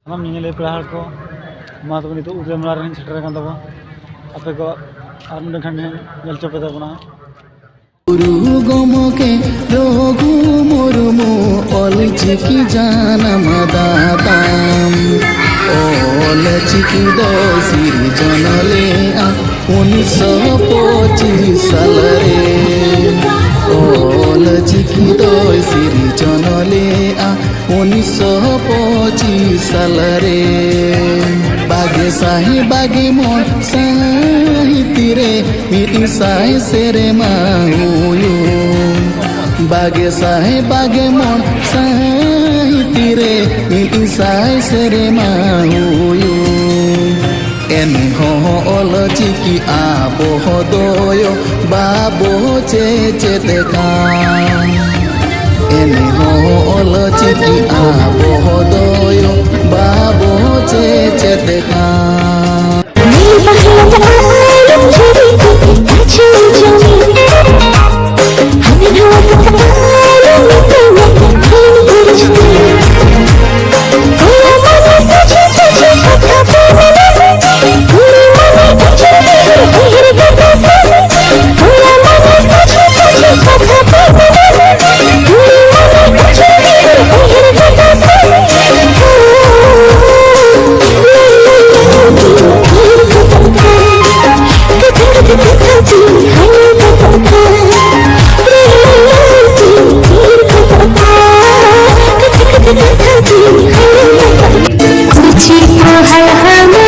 हम ᱧᱮᱧᱮᱞ पेड़ा हड़ को मा तो नितो उदय मेला रे सेटर कान तबो आपे को आर मुंडे खान नेल चोपे तबना गुरु गमके रघु मुर्मु अलचिकी जानम दाताम अलचिकी दो सिरजनले 1925 साल रे अलचिकी दो सिरजनले 1925 साल रे बागे साही बागे मोर साहिती रे मिटी साही सेरे माउयो बागे साही बागे मोर साहिती रे मिटी साही सेरे माउयो एने हो अलचिकी आबो दोयो बाबो चेते का एने हो अलचिकी आबो दोयो बाबो चेते का Thank you.